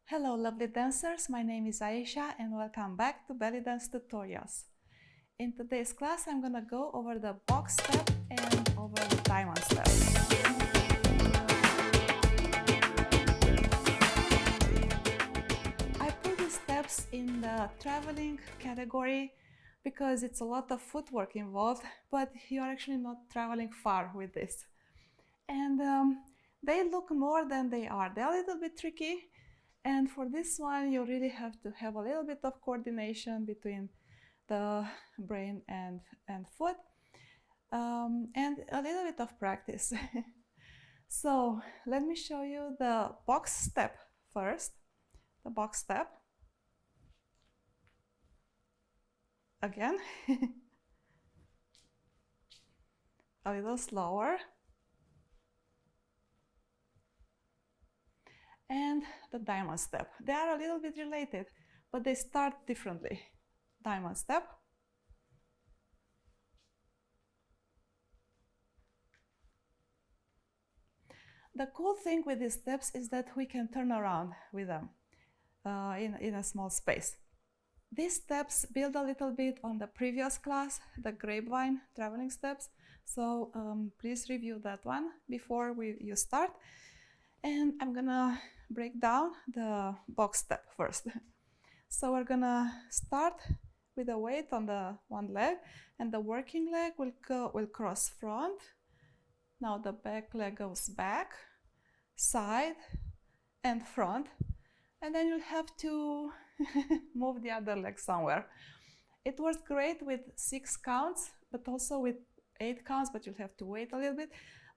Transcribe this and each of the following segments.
Hello lovely dancers, my name is Aisha and welcome back to belly dance tutorials. In today's class I'm gonna go over the box step and over the diamond step. I put these steps in the traveling category because it's a lot of footwork involved, but you're actually not traveling far with this. And they look more than they are. They're a little bit tricky. And for this one, you really have to have a little bit of coordination between the brain and foot, and a little bit of practice. So let me show you the box step first. The box step. Again. A little slower. And the diamond step. They are a little bit related, but they start differently. Diamond step. The cool thing with these steps is that we can turn around with them in a small space. These steps build a little bit on the previous class, the grapevine traveling steps. So please review that one before you start. And I'm gonna break down the box step first. So we're gonna start with a weight on the one leg, and the working leg will cross front. Now the back leg goes back, side, and front, and then you'll have to move the other leg somewhere. It works great with 6 counts, but also with 8 counts, but you'll have to wait a little bit.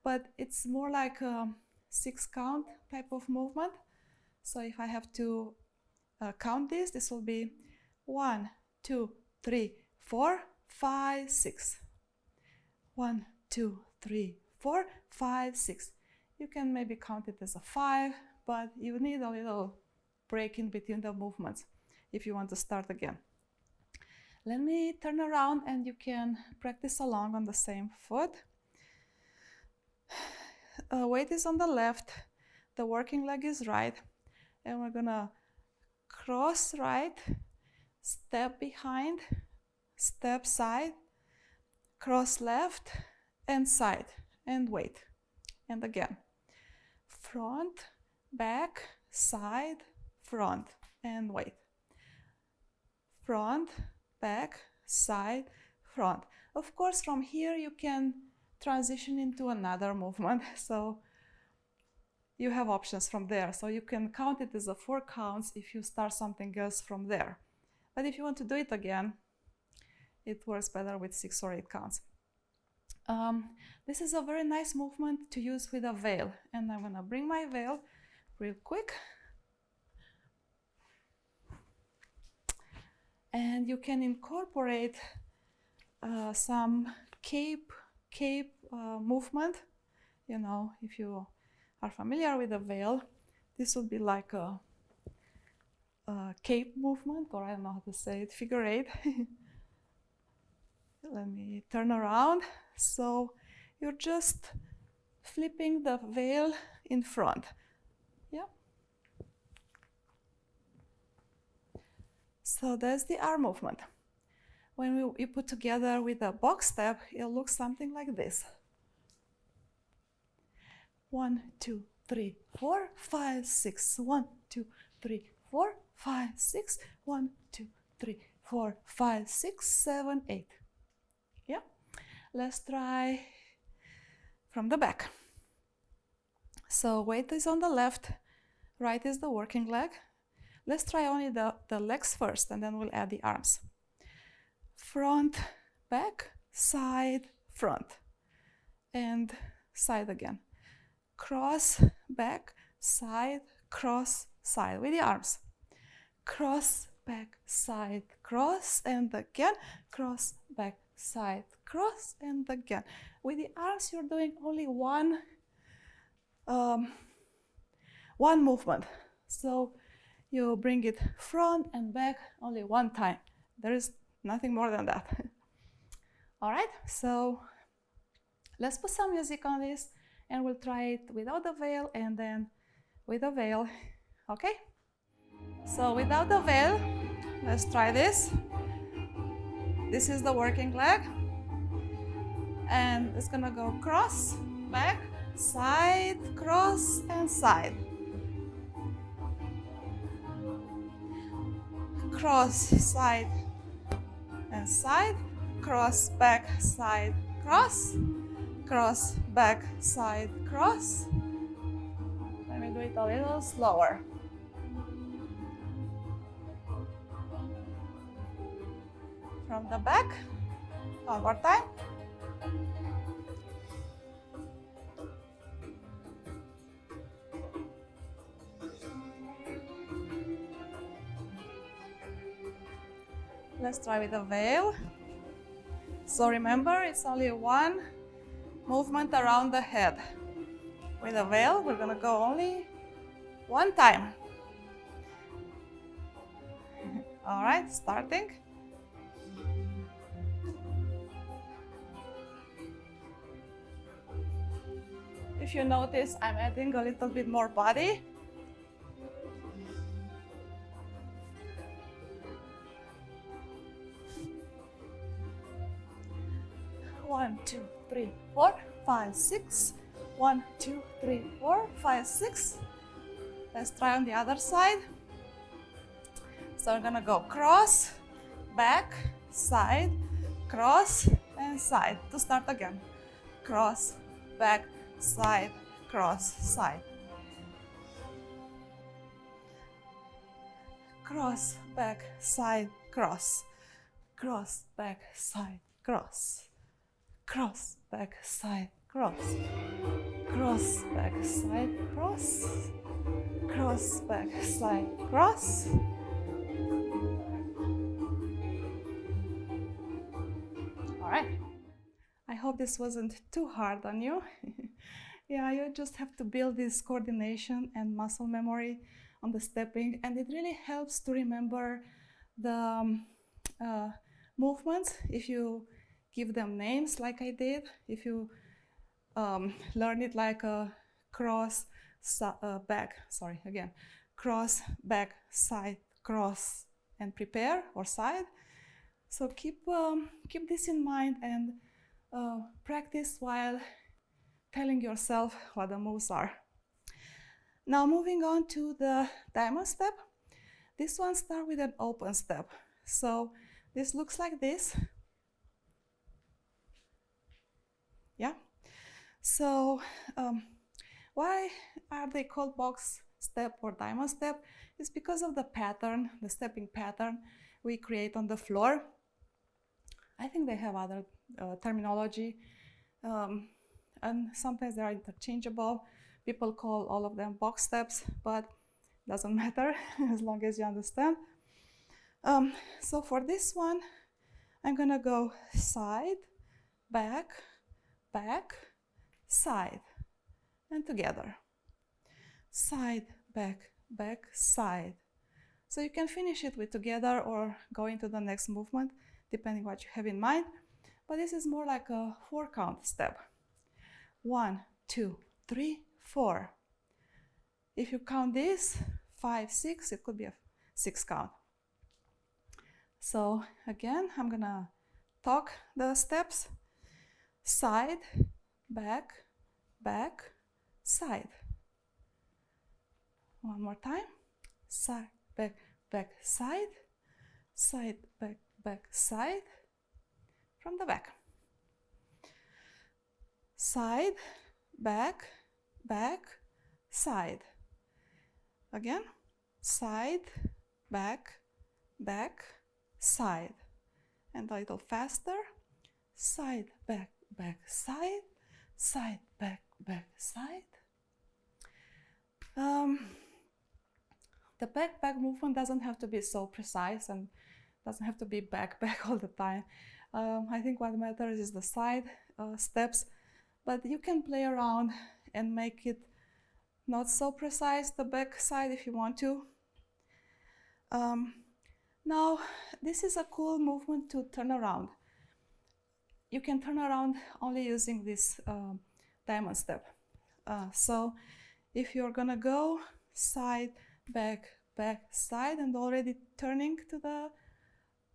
But it's more like a 6 count type of movement. So if I have to count this will be 1, 2, 3, 4, 5, 6. 1, 2, 3, 4, 5, 6. You can maybe count it as a 5, but you need a little break in between the movements if you want to start again. Let me turn around and you can practice along on the same foot. Weight is on the left, the working leg is right, and we're gonna cross right, step behind, step side, cross left and side, and wait. And again, front, back, side, front, and wait. Front, back, side, front. Of course, from here you can transition into another movement, so you have options from there. So you can count it as a 4 counts if you start something else from there. But if you want to do it again, it works better with 6 or 8 counts. This is a very nice movement to use with a veil, and I'm gonna bring my veil real quick. And you can incorporate some cape movement. You know, if you are familiar with a veil, this would be like a cape movement, or I don't know how to say it, figure 8. Let me turn around. So you're just flipping the veil in front. Yeah. So that's the arm movement. When you put together with a box step, it looks something like this. 1, 2, 3, 4, 5, 6. 1, 2, 3, 4, 5, 6. 1, 2, 3, 4, 5, 6, 7, 8. Yeah. Let's try from the back. So weight is on the left, right is the working leg. Let's try only the legs first, and then we'll add the arms. Front, back, side, front, and side again. Cross, back, side, cross, side with the arms. Cross, back, side, cross, and again. Cross, back, side, cross, and again. With the arms, you're doing only one movement. So you bring it front and back only one time. There is nothing more than that. All right, so let's put some music on this, and we'll try it without the veil and then with a veil. Okay? So without the veil, let's try this. This is the working leg. And it's gonna go cross, back, side, cross, and side. Cross, side, and side. Cross, back, side, cross. Cross, back, side, cross. Let me do it a little slower. From the back, one more time. Let's try with a veil. So remember, it's only one movement around the head. With a veil, we're gonna go only one time. All right, starting. If you notice, I'm adding a little bit more body. One, two, three, 4, 5, 6. 1, 2, 3, 4, 5, 6. Let's try on the other side. So we're gonna go cross, back, side, cross, and side. To start again. Cross, back, side, cross, side. Cross, back, side, cross. Cross, back, side, cross. Cross, back, side, cross. Cross, back, side, cross. Cross, back, side, cross. All right. I hope this wasn't too hard on you. Yeah, you just have to build this coordination and muscle memory on the stepping, and it really helps to remember the movements if you give them names like I did. If you learn it like a cross, back, cross, back, side, cross, and prepare, or side. So keep this in mind and practice while telling yourself what the moves are. Now moving on to the diamond step. This one starts with an open step. So this looks like this. Yeah. So why are they called box step or diamond step? It's because of the pattern, the stepping pattern we create on the floor. I think they have other terminology, and sometimes they are interchangeable. People call all of them box steps, but doesn't matter as long as you understand. So for this one, I'm gonna go side, back, back, side, and together. Side, back, back, side. So you can finish it with together or go into the next movement, depending what you have in mind. But this is more like a 4-count step. 1, 2, 3, 4. If you count this, 5, 6, it could be a 6 count. So again, I'm gonna talk the steps. Side, back, back, side. One more time. Side, back, back, side. Side, back, back, side. From the back. Side, back, back, side. Again. Side, back, back, side. And a little faster. Side, back, back, side. Side, back, back, side. The back movement doesn't have to be so precise and doesn't have to be back all the time. I think what matters is the side steps, but you can play around and make it not so precise, the back side, if you want to. Now, this is a cool movement to turn around. You can turn around only using this diamond step. So if you're gonna go side, back, back, side, and already turning to the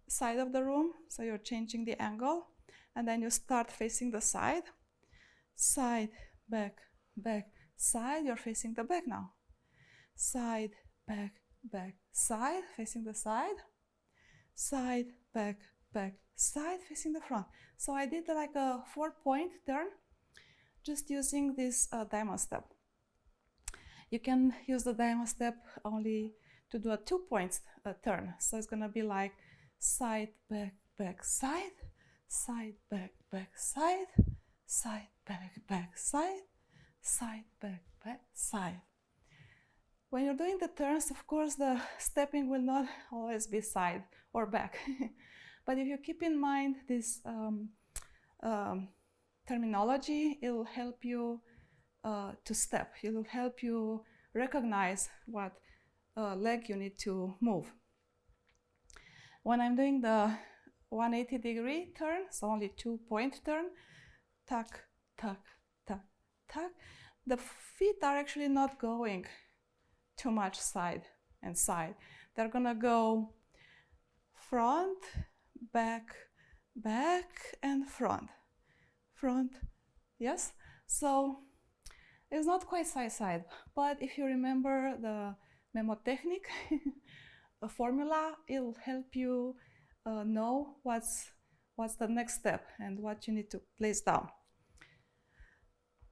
side of the room. So you're changing the angle, and then you start facing the side. Side, back, back, side. You're facing the back now. Side, back, back, side, facing the side. Side, back, back, side, facing the front. So I did like a 4-point turn just using this diamond step. You can use the diamond step only to do a 2-point turn. So it's gonna be like side, back, back, side, side, back, back, side, side, back, back, side, side, back, back, side. When you're doing the turns, of course, the stepping will not always be side or back. But if you keep in mind this terminology, it will help you to step. It will help you recognize what leg you need to move. When I'm doing the 180-degree turn, so only 2-point turn, tuck, tuck, tuck, tuck, the feet are actually not going too much side and side. They're gonna go front, back, back, and front. Front, yes? So it's not quite side-side, but if you remember the mnemotechnic, a formula, it'll help you know what's the next step and what you need to place down.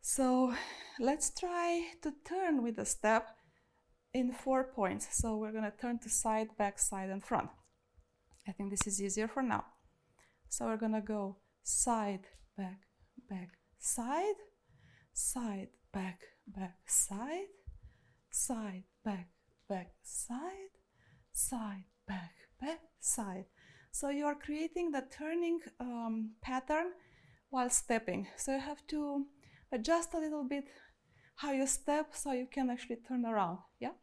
So let's try to turn with the step in 4 points. So we're gonna turn to side, back, side, and front. I think this is easier for now. So we're gonna go side, back, back, side, side, back, back, side, side, back, back, side, side, back, back, side. So you are creating the turning pattern while stepping. So you have to adjust a little bit how you step so you can actually turn around, yeah?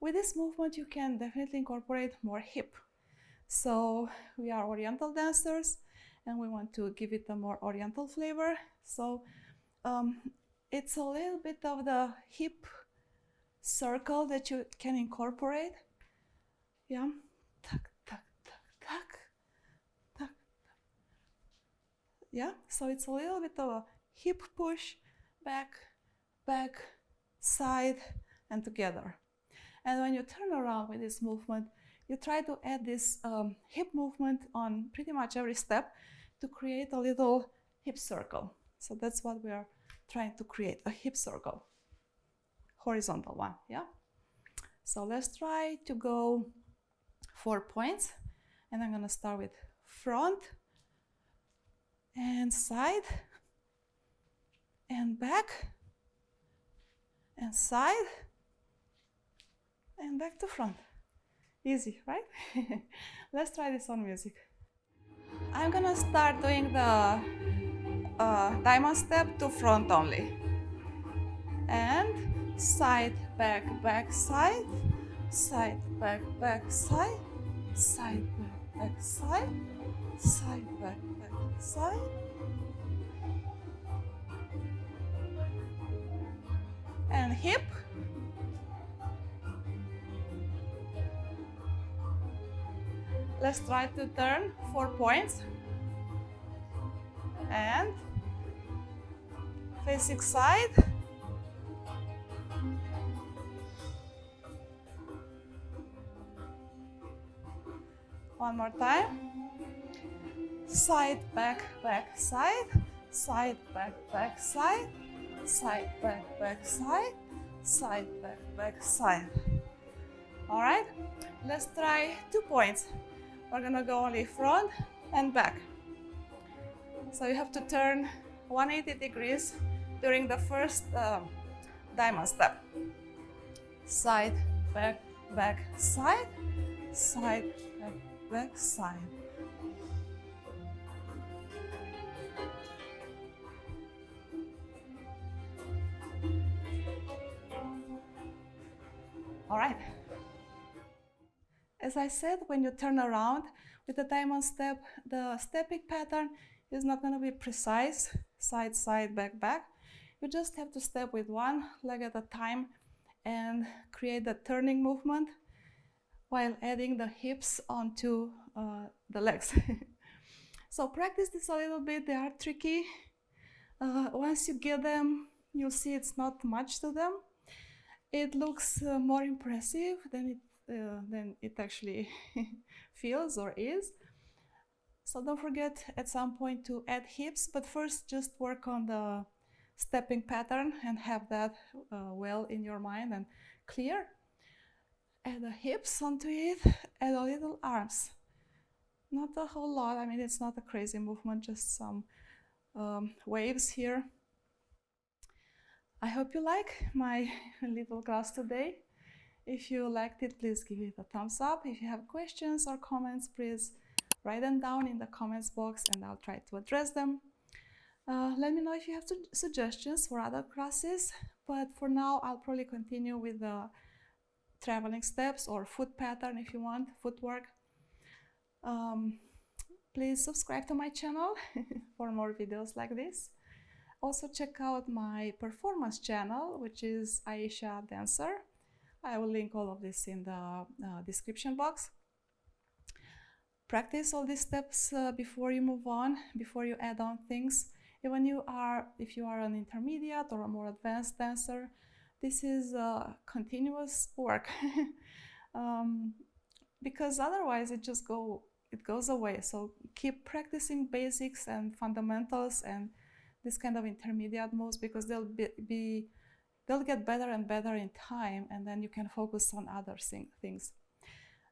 With this movement, you can definitely incorporate more hip. So we are Oriental dancers, and we want to give it a more Oriental flavor. So it's a little bit of the hip circle that you can incorporate. Yeah, tuck, tuck, tuck, tuck, tuck, tuck. Yeah, so it's a little bit of a hip push, back, back, side, and together. And when you turn around with this movement, you try to add this hip movement on pretty much every step to create a little hip circle. So that's what we are trying to create, a hip circle, horizontal one, yeah? So let's try to go 4 points, and I'm gonna start with front and side and back and side and back to front. Easy, right? Let's try this on music. I'm gonna start doing the diamond step to front only. And side, back, back, side, side, back, back, side, side, back, back, side, side, back, back, side. And hip. Let's try to turn 4 points. And facing side. One more time. Side, back, back, side. Side, back, back, side. Side, back, back, side. Side, back, back, side. All right, let's try 2 points. We're gonna go only front and back. So you have to turn 180 degrees during the first diamond step. Side, back, back, side, side, back, back, side. All right. As I said, when you turn around with the diamond step, the stepping pattern is not going to be precise, side, side, back, back. You just have to step with one leg at a time and create the turning movement while adding the hips onto the legs. So practice this a little bit. They are tricky. Once you get them, you'll see it's not much to them. It looks more impressive than it actually feels or is. So don't forget at some point to add hips, but first just work on the stepping pattern and have that well in your mind and clear. Add the hips onto it, add a little arms. Not a whole lot, I mean, it's not a crazy movement, just some waves here. I hope you like my little class today. If you liked it, please give it a thumbs up. If you have questions or comments, please write them down in the comments box and I'll try to address them. Let me know if you have suggestions for other classes, but for now I'll probably continue with the traveling steps or foot pattern if you want, footwork. Please subscribe to my channel for more videos like this. Also check out my performance channel, which is Aisha Dancer. I will link all of this in the description box. Practice all these steps before you move on, before you add on things. If you are an intermediate or a more advanced dancer, this is continuous work because otherwise it goes away. So keep practicing basics and fundamentals and this kind of intermediate moves because they'll get better and better in time, and then you can focus on other things.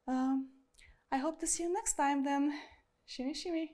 I hope to see you next time then. Shimmy, shimmy.